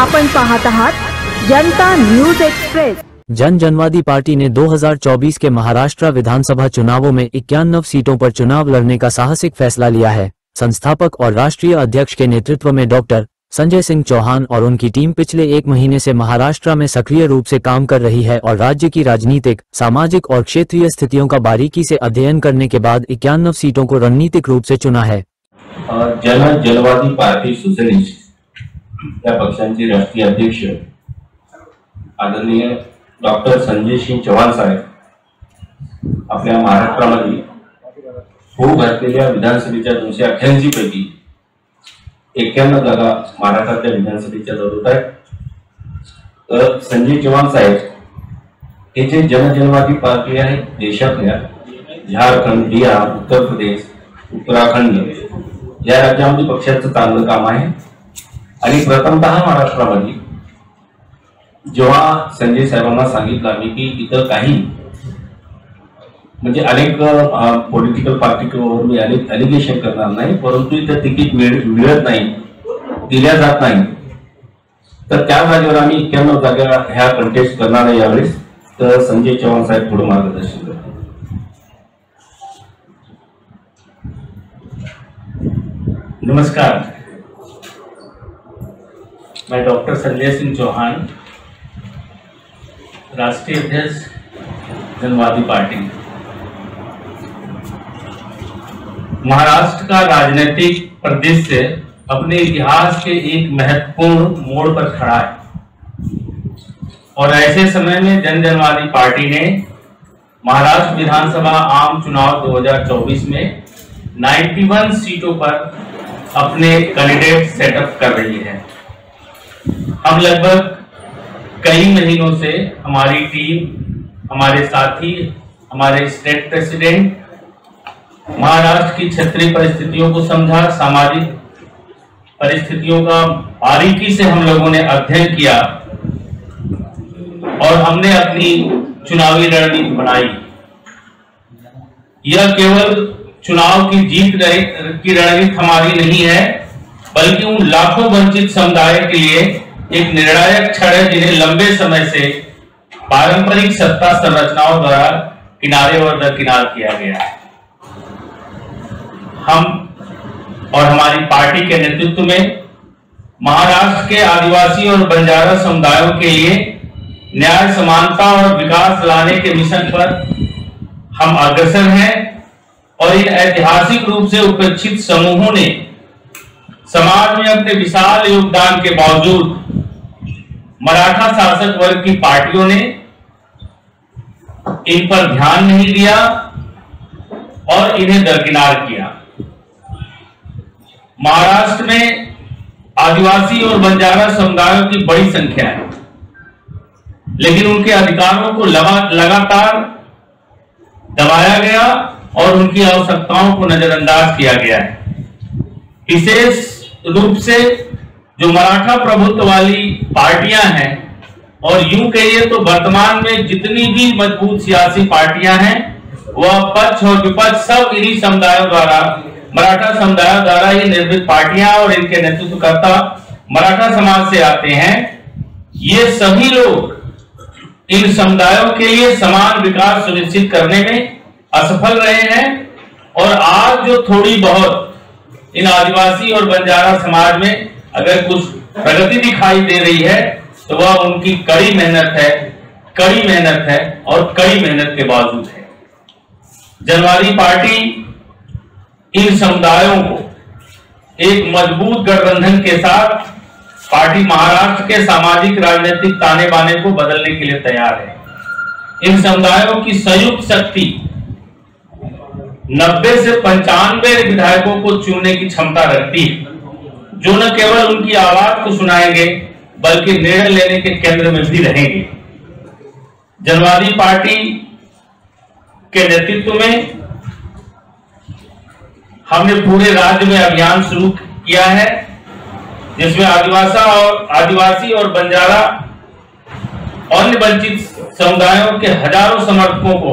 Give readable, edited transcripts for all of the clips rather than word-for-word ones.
आपण पाहत आहात जनता न्यूज एक्सप्रेस। जनवादी पार्टी ने 2024 के महाराष्ट्र विधानसभा चुनावों में 91 सीटों पर चुनाव लड़ने का साहसिक फैसला लिया है। संस्थापक और राष्ट्रीय अध्यक्ष के नेतृत्व में डॉक्टर संजय सिंह चौहान और उनकी टीम पिछले 1 महीने से महाराष्ट्र में सक्रिय रूप से काम कर रही है और राज्य की राजनीतिक, सामाजिक और क्षेत्रीय स्थितियों का बारीकी से अध्ययन करने के बाद 91 सीटों को रणनीतिक रूप से चुना है। जनवादी पार्टी सोशलिस्ट या पक्षांचे राष्ट्रीय अध्यक्ष आदरणीय डॉक्टर संजय सिंह चौहान साहेब आपल्या महाराष्ट्रामध्ये होऊ घातलेल्या विधानसभेच्या 288 पैकी 91 जागा महाराष्ट्रातल्या विधानसभेच्या लढवत आहेत। तर संजय चौहान साहेब हे जे जनवादी पार्टी आहे देशातल्या झारखंड, बिहार, उत्तर प्रदेश, उत्तराखंड या राज्यामध्ये पक्षाचं चांगलं काम आहे आणि प्रथमतः महाराष्ट्रामध्ये जेव्हा संजय साहेबांना सांगितलं आम्ही की इतर काही म्हणजे अनेक पॉलिटिकल पार्टीवर मी अनेक एलिगेशन करणार नाही, परंतु इथं तिकीट मिळत नाही, दिल्या जात नाही, तर त्या जागेवर आम्ही 91 जागा ह्या कंटेस्ट करणार आहे यावेळेस। तर संजय चौहान साहेब थोडं मार्गदर्शन करतात। नमस्कार, मैं डॉक्टर संजय सिंह चौहान, राष्ट्रीय अध्यक्ष जनवादी पार्टी। महाराष्ट्र का राजनीतिक परिदृश्य अपने इतिहास के एक महत्वपूर्ण मोड़ पर खड़ा है और ऐसे समय में जनवादी पार्टी ने महाराष्ट्र विधानसभा आम चुनाव 2024 में 91 सीटों पर अपने कैंडिडेट सेटअप कर रही है। हम लगभग कई महीनों से हमारी टीम, हमारे साथी, हमारे स्टेट प्रेसिडेंट महाराष्ट्र की क्षेत्रीय परिस्थितियों को समझा, सामाजिक परिस्थितियों का बारीकी से हम लोगों ने अध्ययन किया और हमने अपनी चुनावी रणनीति बनाई। यह केवल चुनाव की जीत की रणनीति हमारी नहीं है, बल्कि उन लाखों वंचित समुदाय के लिए एक निर्णायक क्षण है जिन्हें लंबे समय से पारंपरिक सत्ता संरचनाओं द्वारा किनारे और दरकिनार किया गया है। हम और हमारी पार्टी के नेतृत्व में महाराष्ट्र के आदिवासी और बंजारा समुदायों के लिए न्याय, समानता और विकास लाने के मिशन पर हम अग्रसर हैं और इन ऐतिहासिक रूप से उपेक्षित समूहों ने समाज में अपने विशाल योगदान के बावजूद मराठा शासक वर्ग की पार्टियों ने इन पर ध्यान नहीं दिया और इन्हें दरकिनार किया। महाराष्ट्र में आदिवासी और बंजारा समुदायों की बड़ी संख्या है, लेकिन उनके अधिकारों को लगातार दबाया गया और उनकी आवश्यकताओं को नजरअंदाज किया गया है। विशेष रूप से जो मराठा प्रभुत्व वाली पार्टियां हैं और यूं कहिए तो वर्तमान में जितनी भी मजबूत सियासी पार्टियां हैं वह पक्ष और विपक्ष सब इन्हीं समुदायों द्वारा, मराठा समुदाय द्वारा ये निर्मित पार्टियां और इनके नेतृत्वकर्ता मराठा समाज से आते हैं। ये सभी लोग इन समुदायों के लिए समान विकास सुनिश्चित करने में असफल रहे हैं और आज जो थोड़ी बहुत इन आदिवासी और बंजारा समाज में अगर कुछ प्रगति दिखाई दे रही है तो वह उनकी कड़ी मेहनत है और कड़ी मेहनत के बावजूद है। जनवादी पार्टी इन समुदायों को एक मजबूत गठबंधन के साथ पार्टी महाराष्ट्र के सामाजिक राजनीतिक ताने बाने को बदलने के लिए तैयार है। इन समुदायों की संयुक्त शक्ति 90 से 95 विधायकों को चुनने की क्षमता रखती है, जो न केवल उनकी आवाज को सुनाएंगे बल्कि निर्णय लेने के केंद्र में भी रहेंगे। जनवादी पार्टी के नेतृत्व में हमने पूरे राज्य में अभियान शुरू किया है, जिसमें आदिवासी और बंजारा अन्य वंचित समुदायों के हजारों समर्थकों को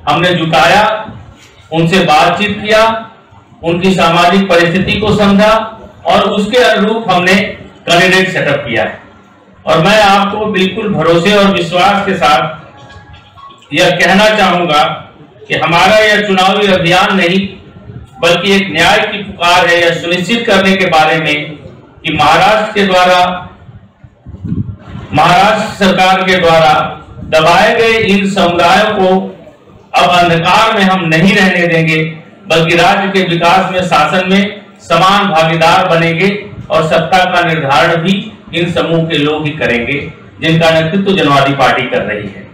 हमने जुटाया, उनसे बातचीत किया, उनकी सामाजिक परिस्थिति को समझा और उसके अनुरूप हमने कैंडिडेट सेटअप किया है। और मैं आपको बिल्कुल भरोसे और विश्वास के साथ यह कहना चाहूंगा कि हमारा यह चुनावी अभियान नहीं बल्कि एक न्याय की पुकार है यह सुनिश्चित करने के बारे में कि महाराष्ट्र सरकार के द्वारा दबाए गए इन समुदायों को अब अंधकार में हम नहीं रहने देंगे, बल्कि राज्य के विकास में शासन में समान भागीदार बनेंगे और सत्ता का निर्धारण भी इन समूह के लोग ही करेंगे जिनका नेतृत्व जनवादी पार्टी कर रही है।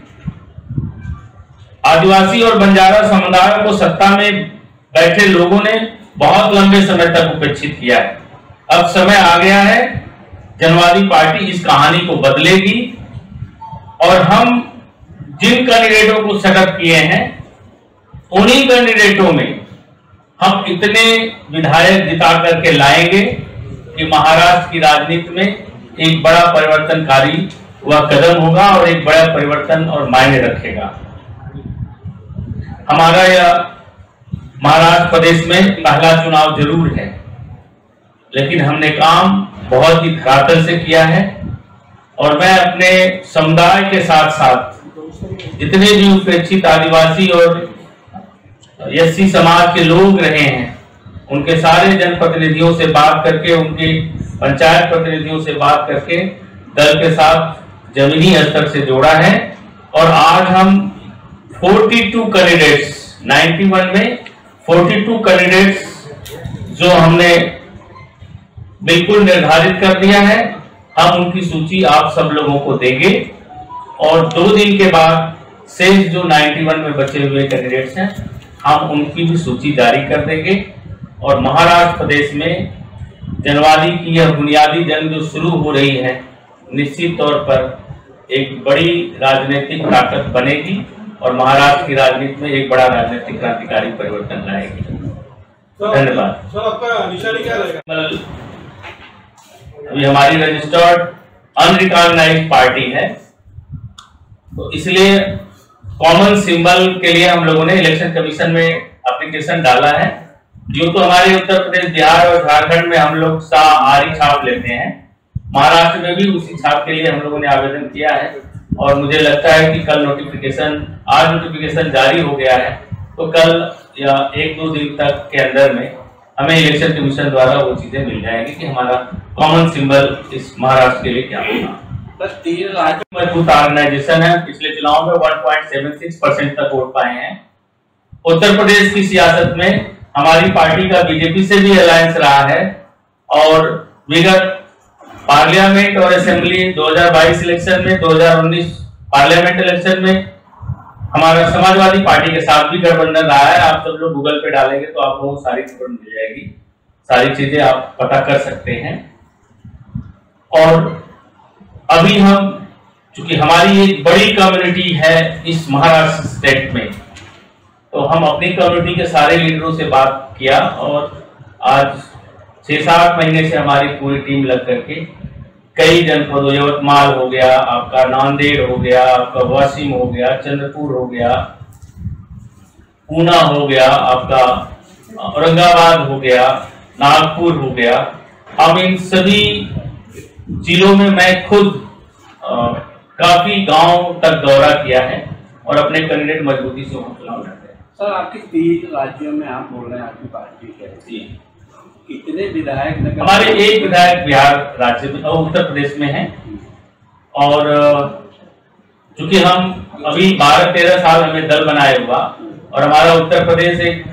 आदिवासी और बंजारा समुदायों को सत्ता में बैठे लोगों ने बहुत लंबे समय तक उपेक्षित किया है। अब समय आ गया है, जनवादी पार्टी इस कहानी को बदलेगी और हम जिन कैंडिडेटों को सेटअप किए हैं उन्हीं कैंडिडेटों में हम इतने विधायक जिता करके लाएंगे कि महाराष्ट्र की राजनीति में एक बड़ा परिवर्तनकारी वह कदम होगा और एक बड़ा परिवर्तन और मायने रखेगा। हमारा यह महाराष्ट्र प्रदेश में पहला चुनाव जरूर है, लेकिन हमने काम बहुत ही धरातल से किया है और मैं अपने समुदाय के साथ साथ जितने भी उपेक्षित आदिवासी और एससी समाज के लोग रहे हैं उनके सारे जनप्रतिनिधियों से बात करके, उनके पंचायत प्रतिनिधियों से बात करके दल के साथ जमीनी स्तर से जोड़ा है और आज हम 42 कैंडिडेट्स 91 में 42 कैंडिडेट्स जो हमने बिल्कुल निर्धारित कर दिया है, हम उनकी सूची आप सब लोगों को देंगे और 2 दिन के बाद शेष जो 91 में बचे हुए कैंडिडेट्स हैं हम उनकी भी सूची जारी कर देंगे और महाराष्ट्र प्रदेश में जनवादी की यह बुनियादी जंग जो शुरू हो रही है निश्चित तौर पर एक बड़ी राजनीतिक ताकत बनेगी और महाराष्ट्र की राजनीति में एक बड़ा राजनीतिक क्रांतिकारी परिवर्तन लाएगी। धन्यवाद। सर आपका निशानी क्या रहेगा? अभी हमारी रजिस्टर्ड अनरिकॉग्नाइज्ड पार्टी है, तो इसलिए कॉमन सिंबल के लिए हम लोगों ने इलेक्शन कमीशन में एप्लीकेशन डाला है। जो तो हमारे उत्तर प्रदेश, बिहार और झारखंड में हम लोग आरी छाप लेते हैं, महाराष्ट्र में भी उसी छाप के लिए हम लोगों ने आवेदन किया है और मुझे लगता है कि कल आज नोटिफिकेशन जारी हो गया है, तो कल या 1-2 दिन तक के अंदर में हमें इलेक्शन कमीशन द्वारा वो चीजें मिल जाएंगी कि हमारा कॉमन सिंबल इस महाराष्ट्र के लिए क्या होगा। मजबूत ऑर्गेनाइजेशन है, पिछले चुनाव में 1.76% तक वोट पाए हैं। उत्तर प्रदेश की सियासत में हमारी पार्टी का बीजेपी से भी अलायंस रहा है और विगत पार्लियामेंट और असेंबली 2022 इलेक्शन में, 2019 पार्लियामेंट इलेक्शन में हमारा समाजवादी पार्टी के साथ भी गठबंधन रहा है। आप सब लोग गूगल पे डालेंगे तो आपको सारी खबर मिल जाएगी, सारी चीजें आप पता कर सकते हैं। और अभी हम, चूंकि हमारी एक बड़ी कम्युनिटी है इस महाराष्ट्र स्टेट में, तो हम अपनी कम्युनिटी के सारे लीडरों से बात किया और आज 6-7 महीने से हमारी पूरी टीम लग करके कई जनपदों, यवतमाल हो गया, आपका नांदेड़ हो गया, आपका वाशिम हो गया, चंद्रपुर हो गया, ऊना हो गया, आपका औरंगाबाद हो गया, नागपुर हो गया, अब इन सभी जिलों में मैं खुद काफी गांव तक दौरा किया है और अपने कैंडिडेट मजबूती से चुनाव लड़ते हैं। सर आपके 3 राज्यों में आप बोल रहे हैं आपकी पार्टी कैसी, कितने विधायक? हमारे 1 विधायक बिहार राज्य में और उत्तर प्रदेश में है और चूंकि हम अभी 12-13 साल हमें दल बनाए हुआ और हमारा उत्तर प्रदेश एक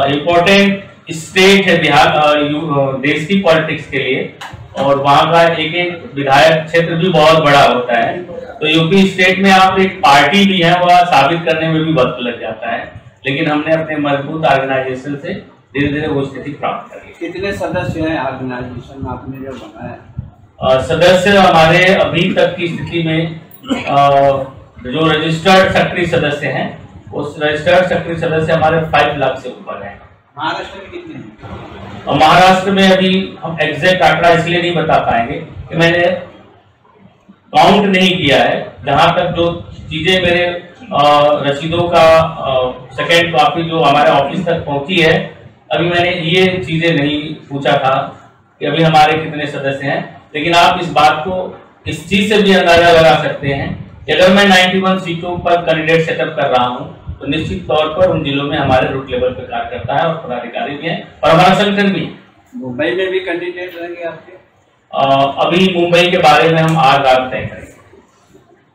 इम्पोर्टेंट स्टेट है बिहार देश की पॉलिटिक्स के लिए और वहाँ का एक विधायक क्षेत्र भी बहुत बड़ा होता है, तो यूपी स्टेट में आप एक पार्टी भी है वह साबित करने में भी वक्त लग जाता है, लेकिन हमने अपने मजबूत ऑर्गेनाइजेशन से धीरे धीरे वो स्थिति प्राप्त कर ली। कितने सदस्य हैं ऑर्गेनाइजेशन में आपने जो बनाया? सदस्य हमारे अभी तक की स्थिति में जो रजिस्टर्ड सक्रिय सदस्य हैं, उस रजिस्टर्ड सक्रिय सदस्य हमारे 5 लाख से ऊपर हैं। महाराष्ट्र में कितने हैं? और महाराष्ट्र में अभी हम एग्जैक्ट आंकड़ा इसलिए नहीं बता पाएंगे कि मैंने काउंट नहीं किया है। जहां तक जो चीजें मेरे रसीदों का सेकेंड कॉपी जो हमारे ऑफिस तक पहुंची है, अभी मैंने ये चीजें नहीं पूछा था कि अभी हमारे कितने सदस्य हैं, लेकिन आप इस बात को इस चीज से भी अंदाजा लगा सकते हैं कि अगर मैं 91 सीटों पर कैंडिडेट सेटअप कर रहा हूं तो निश्चित तौर पर उन जिलों में हमारे रूट लेवल पर कार्यकर्ता है और पदाधिकारी भी है और हमारा संगठन भी है। मुंबई में भी कैंडिडेट रहेंगे आपके? अभी मुंबई के बारे में हम आज रात तय करेंगे।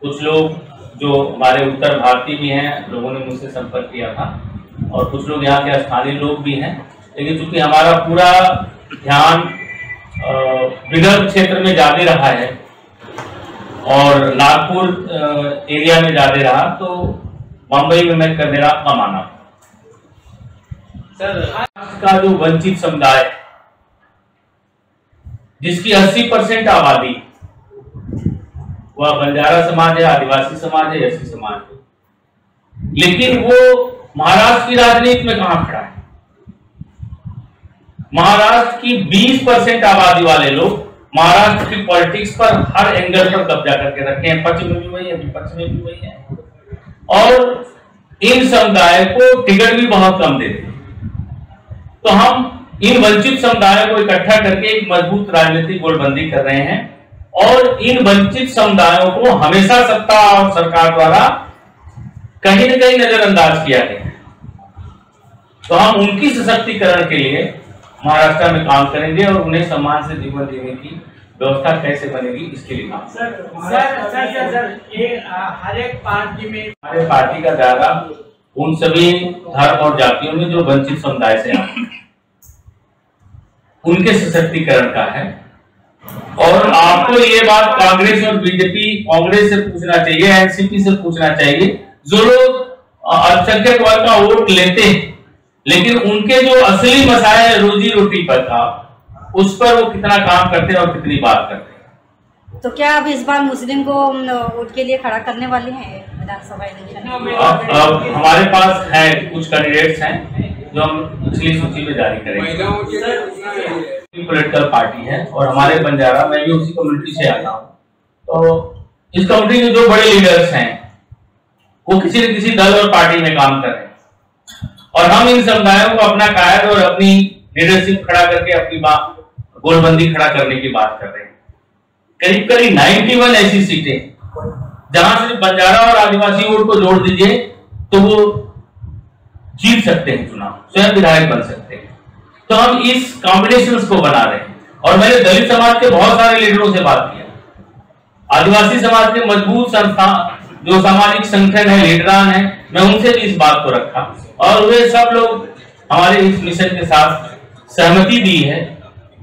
कुछ लोग जो हमारे उत्तर भारतीय भी हैं, लोगों ने मुझसे संपर्क किया था, और कुछ लोग यहाँ के स्थानीय लोग भी हैं, लेकिन चूंकि हमारा पूरा ध्यान विदर्भ क्षेत्र में ज्यादा रहा है और नागपुर एरिया में ज्यादा रहा, तो मुंबई में मैं मेरा कम आना। सर, का जो वंचित समुदाय जिसकी 80% आबादी वह बंजारा समाज है, आदिवासी समाज है, एससी समाज है, लेकिन वो महाराष्ट्र की राजनीति में कहां खड़ा है? महाराष्ट्र की 20% आबादी वाले लोग महाराष्ट्र की पॉलिटिक्स पर हर एंगल पर कब्जा करके रखे हैं। पश्चिम में भी वही है, विपक्ष में भी वही है, और इन समुदाय को टिकट भी बहुत कम देते हैं। तो हम इन वंचित समुदायों को इकट्ठा करके एक मजबूत राजनीतिक गोलबंदी कर रहे हैं, और इन वंचित समुदायों को हमेशा सत्ता और सरकार द्वारा कहीं न कहीं नजरअंदाज किया गया है। तो हम उनकी सशक्तिकरण के लिए महाराष्ट्र में काम करेंगे और उन्हें सम्मान से जीवन जीने की व्यवस्था कैसे बनेगी इसके लिए काम। सर, ये हर एक पार्टी में हमारे पार्टी का दायरा उन सभी धर्म और जातियों में जो वंचित समुदाय से आते हैं उनके सशक्तिकरण का है। और आपको ये बात कांग्रेस और बीजेपी, कांग्रेस से पूछना चाहिए, एनसीपी से पूछना चाहिए, जो लोग अल्पसंख्यक वर्ग का वोट लेते हैं लेकिन उनके जो असली मसाले है रोजी रोटी पर का, उस पर वो कितना काम करते हैं और कितनी बात करते हैं। तो क्या अब इस बार मुस्लिम को वोट के लिए खड़ा करने वाले हैं विधानसभा इलेक्शन? अब हमारे पास है कुछ कैंडिडेट्स हैं जो हम पिछली सूची में जारी करेंगे। पॉलिटिकल पार्टी है और हमारे बंजारा, मैं भी उसी कम्युनिटी से आता हूँ, तो इस कम्युनिटी के जो बड़े लीडर्स हैं वो किसी न किसी दल और पार्टी में काम कर रहे हैं, और हम इन समुदायों को अपना कायद और अपनी लीडरशिप खड़ा करके अपनी बात गोलबंदी खड़ा करने की बात कर रहे हैं। करीब करीब 91 ऐसी सीटें जहां सिर्फ बंजारा और आदिवासी वोट को जोड़ दीजिए तो वो जीत सकते हैं चुनाव, स्वयं विधायक बन सकते हैं। तो हम इस कॉम्बिनेशन को बना रहे हैं, और मैंने दलित समाज के बहुत सारे लीडरों से बात किया, आदिवासी समाज के मजबूत संस्था जो सामाजिक संगठन है, लीडरान है, मैं उनसे भी इस बात को रखा, और वे सब लोग हमारे इस मिशन के साथ सहमति दी है,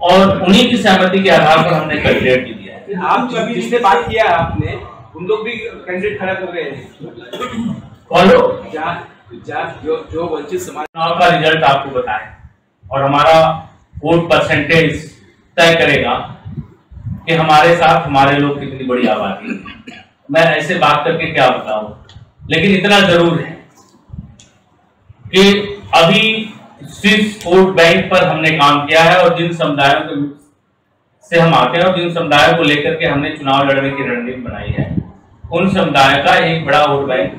और उन्हीं की सहमति के आधार पर हमने कैंडिडेट भी दिया है। आप कभी जिससे बात किया आपने, उन लोग भी कैंडिडेट खड़ा कर रहे हैं? कौन लोग? जो वंचित समाज चुनाव का रिजल्ट आपको बताएं और हमारा वोट परसेंटेज तय करेगा कि हमारे साथ हमारे लोग कितनी बड़ी आबादी है। मैं ऐसे बात करके क्या बताऊं, लेकिन इतना जरूर है कि अभी सिर्फ वोट बैंक पर हमने काम किया है, और जिन समुदायों के से हम आते हैं और जिन समुदायों को लेकर के हमने चुनाव लड़ने की रणनीति बनाई है, उन समुदायों का एक बड़ा वोट बैंक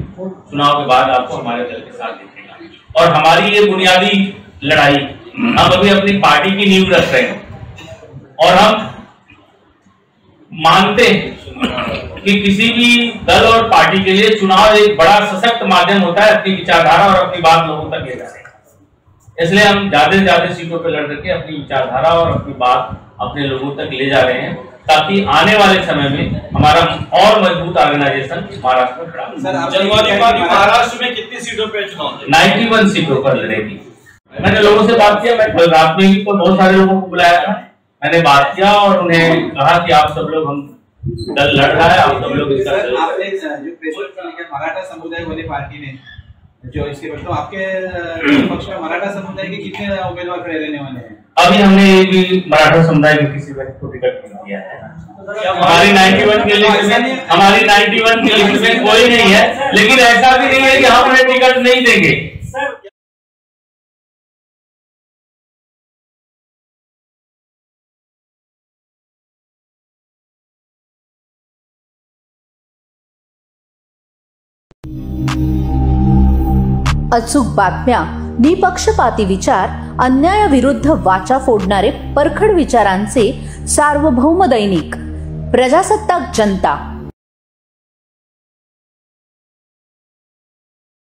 चुनाव के बाद आपको हमारे दल के साथ दिखेगा। और हमारी ये बुनियादी लड़ाई, हम अभी अपनी पार्टी की नींव रख रहे हैं, और हम मानते हैं कि किसी भी दल और पार्टी के लिए चुनाव एक बड़ा सशक्त माध्यम होता है अपनी विचारधारा और अपनी बात लोगों तक ले जाने का। इसलिए हम ज्यादा से ज्यादा सीटों पर लड़ करके अपनी विचारधारा और अपनी बात अपने लोगों तक ले जा रहे हैं, ताकि आने वाले समय में हमारा और मजबूत ऑर्गेनाइजेशन महाराष्ट्र में खड़ा हो। जनवादी पार्टी महाराष्ट्र में कितनी सीटों पे चुनाव? 91 सीटों पर लड़ेगी। मैंने लोगों से बात किया, मैं कल रात में भी बहुत सारे लोगों को बुलाया था, मैंने बात किया और उन्हें कहा कि आप सब लोग, हम दल लड़ रहा है, आप सब लोग इसका आपने जो प्रेशर मराठा समुदाय वाली पार्टी ने जो इसके तो आपके पक्ष में मराठा समुदाय के कितने उम्मीदवार खड़े रहने वाले हैं? अभी हमने ये भी मराठा समुदाय के किसी व्यक्ति को टिकट नहीं दिया है। हमारी 91 के लिस्ट में कोई नहीं है, लेकिन ऐसा भी नहीं है कि हम उन्हें टिकट नहीं देंगे। अचूक बातम्या, निपक्षपाती विचार, अन्यायाविरुद्ध वाचा फोडणारे परखड विचारांचे सार्वभौम दैनिक प्रजासत्ताक जनता